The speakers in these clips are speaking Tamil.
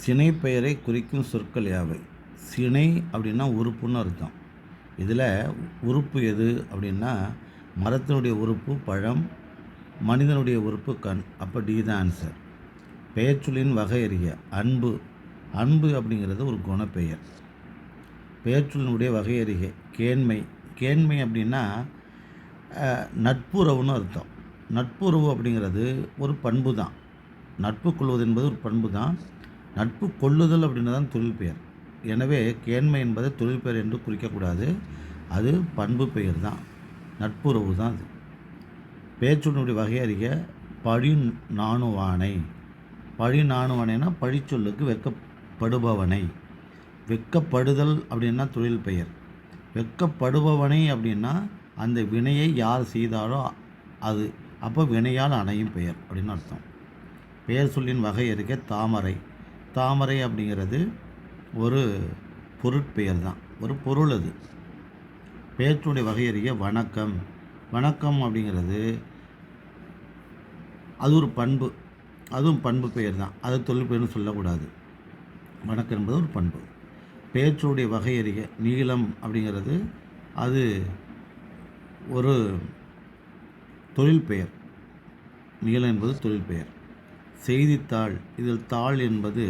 சினை பெயரை குறிக்கும் சொற்கள் யாவை? சினை அப்படின்னா உறுப்புன்னு அர்த்தம். இதில் உறுப்பு எது அப்படின்னா, மரத்தினுடைய உறுப்பு பழம், மனிதனுடைய உறுப்பு கண். அப்போ டி தான் ஆன்சர். பெயர்ச்சொல்லின் வகை அறிக. அன்பு. அன்பு அப்படிங்கிறது ஒரு குணப்பெயர். பெயர்ச்சொல்லினுடைய வகை அறிக. கேண்மை. கேண்மை அப்படின்னா நட்புறவுன்னு அர்த்தம். நட்புறவு அப்படிங்கிறது ஒரு பண்பு தான். நட்பு கொள்வது என்பது ஒரு பண்பு தான். நட்பு கொள்ளுதல் அப்படின்றதான் தொழில் பெயர். எனவே கேண்மை என்பதை தொழில் பெயர் என்று குறிக்கக்கூடாது. அது பண்பு பெயர் தான், நட்புறவு தான் அது. பேச்சொல்லினுடைய வகை அறிக. பழி நாணுவானை. பழி நாணுவானைனா பழிச்சொல்லுக்கு வெட்கப்படுபவனை. வெட்கப்படுதல் அப்படின்னா தொழில் பெயர். வெட்கப்படுபவனை அப்படின்னா அந்த வினையை யார் செய்தாலோ அது. அப்போ வினையால் அணையும் பெயர் அப்படின்னு அர்த்தம். பெயர் சொல்லின் வகை அறிக. தாமரை. தாமரை அப்படிங்கிறது ஒரு பொருட்பெயர் தான், ஒரு பொருள் அது. பெயர்ச்சொல்லுடைய வகை அறிக. வணக்கம். வணக்கம் அப்படிங்கிறது அது ஒரு பண்பு, அதுவும் பண்பு பெயர் தான். அது தொழில் பெயர்னு சொல்லக்கூடாது. வணக்கம் என்பது ஒரு பண்பு. பெயர்ச்சொல்லுடைய வகை அறிக. நீளம் அப்படிங்கிறது அது ஒரு தொழில் பெயர். நீளம் என்பது தொழில் பெயர். செய்தித்தாள். இதில் தாள் என்பது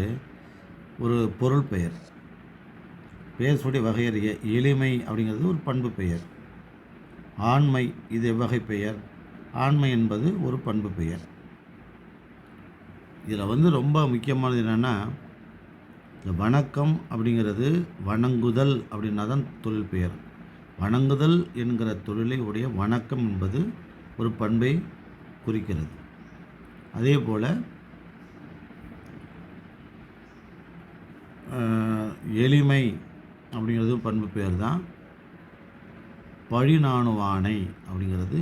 ஒரு பொருள் பெயர். பெயர் சொல்லிய வகை அறிக. எளிமை அப்படிங்கிறது ஒரு பண்பு பெயர். ஆண்மை இது எவ்வகை பெயர்? ஆண்மை என்பது ஒரு பண்பு பெயர். இதில் ரொம்ப முக்கியமானது என்னென்னா, இந்த வணக்கம் அப்படிங்கிறது வணங்குதல் அப்படின்னா தான் தொழில் பெயர். வணங்குதல் என்கிற தொழிலை உடைய வணக்கம் என்பது ஒரு பண்பை குறிக்கிறது. அதே போல் எளிமை அப்படிங்கிறது பண்பு பெயர் தான். பழி நாணுவானை அப்படிங்கிறது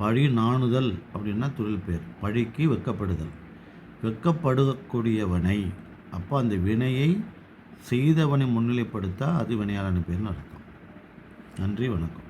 பழி நாணுதல் அப்படின்னா தொழில் பெயர். பழிக்கு வெட்கப்படுதல், வெட்கப்படக்கூடியவனை. அப்போ அந்த வினையை செய்தவனை முன்னிலைப்படுத்த அது வினையாளன் பெயர்னு அர்த்தம். நன்றி, வணக்கம்.